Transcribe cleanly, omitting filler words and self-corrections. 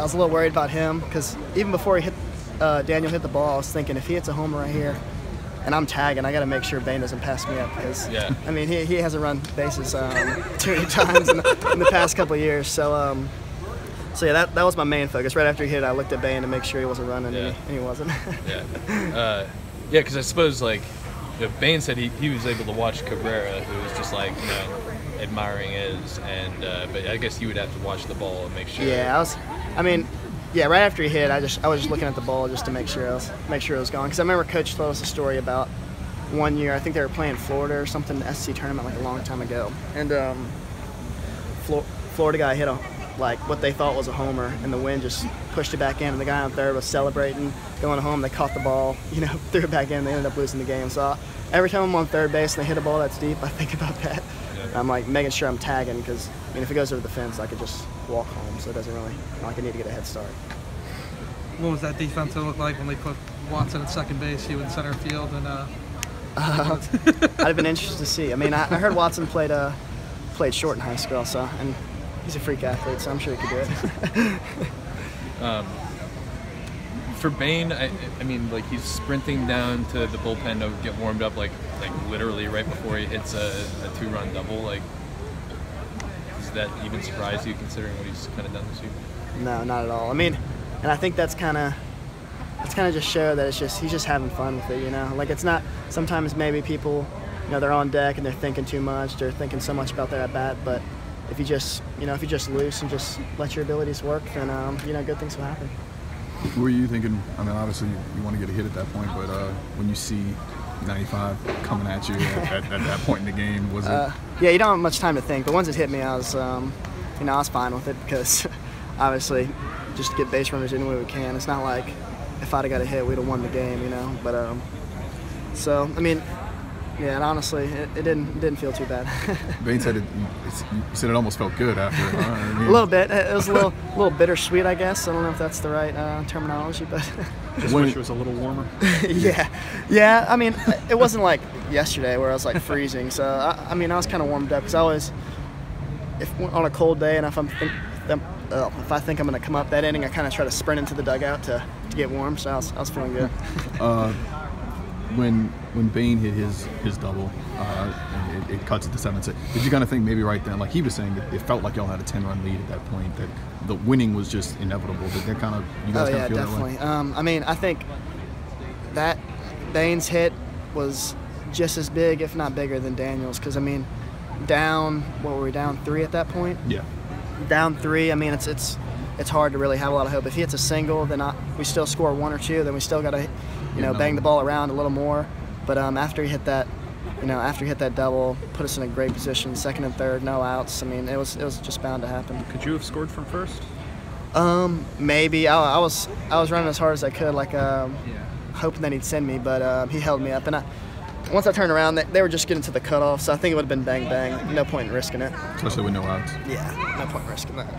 was a little worried about him because even before he hit Daniel hit the ball, I was thinking if he hits a homer right here and I'm tagging, I got to make sure Bane doesn't pass me up because I mean he hasn't run bases too many times in the past couple of years. So yeah, that was my main focus. Right after he hit, I looked at Bane to make sure he wasn't running, and he wasn't. Yeah, because I suppose like Bane said he was able to watch Cabrera, who was just like admiring his, and but I guess you would have to watch the ball and make sure. Yeah, right after he hit, I was just looking at the ball just to make sure it was going. Because I remember Coach told us a story about one year. I think they were playing Florida or something, the SEC tournament like a long time ago, and Florida guy hit like what they thought was a homer, and the wind just pushed it back in, and the guy on third was celebrating, going home. They caught the ball, threw it back in. They ended up losing the game. So every time I'm on third base and they hit a ball that's deep, I think about that. I'm like making sure I'm tagging because if it goes over the fence, I could just walk home. So it doesn't really like I need to get a head start. What was that defense look like when they put Watson at second base, you in center field, and I'd have been interested to see. I mean, I heard Watson played short in high school, and he's a freak athlete, so I'm sure he could do it. For Bane, I mean, like he's sprinting down to the bullpen to get warmed up, like literally right before he hits a two-run double. Like, does that even surprise you, considering what he's kind of done this year? No, not at all. I mean, and I think that's kind of just show that he's just having fun with it. Like it's not. Sometimes maybe people, they're on deck and they're thinking too much. They're thinking so much about their at bat, but if you just loose and just let your abilities work, then good things will happen. What were you thinking? I mean, obviously you want to get a hit at that point, but when you see 95 coming at you at that point in the game, was it? Yeah, you don't have much time to think. But once it hit me, I was fine with it because obviously just to get base runners any way we can. It's not like if I'd have got a hit, we'd have won the game, But so I mean. Yeah, and honestly, it didn't feel too bad. Bane said you said it almost felt good after. I mean. A little bit. It was a little bittersweet, I guess. I don't know if that's the right terminology, but just wish it was a little warmer. yeah. I mean, it wasn't like yesterday where I was like freezing. So I was kind of warmed up because I always, if on a cold day and if I think I'm going to come up that inning, I kind of try to sprint into the dugout to get warm. So I was feeling good. When Bane hit his double, it cuts it to 7-6. Did you kind of think maybe right then, like he was saying, that it felt like y'all had a 10-run lead at that point, that the winning was just inevitable? Did that kind of you guys kind of feel definitely. that way? I mean, I think that Bane's hit was just as big, if not bigger, than Daniel's. Because I mean, down 3 at that point? Yeah. Down 3. I mean, it's hard to really have a lot of hope. If he hits a single, then we still score 1 or 2. Then we still got to, bang the ball around a little more. But after he hit that, double, put us in a great position, second and third, no outs. I mean, it was just bound to happen. Could you have scored from first? Maybe. I was running as hard as I could, like hoping that he'd send me, but he held me up. And once I turned around, they were just getting to the cutoff, so I think it would have been bang bang. No point in risking it. Especially with no outs. Yeah, no point in risking that.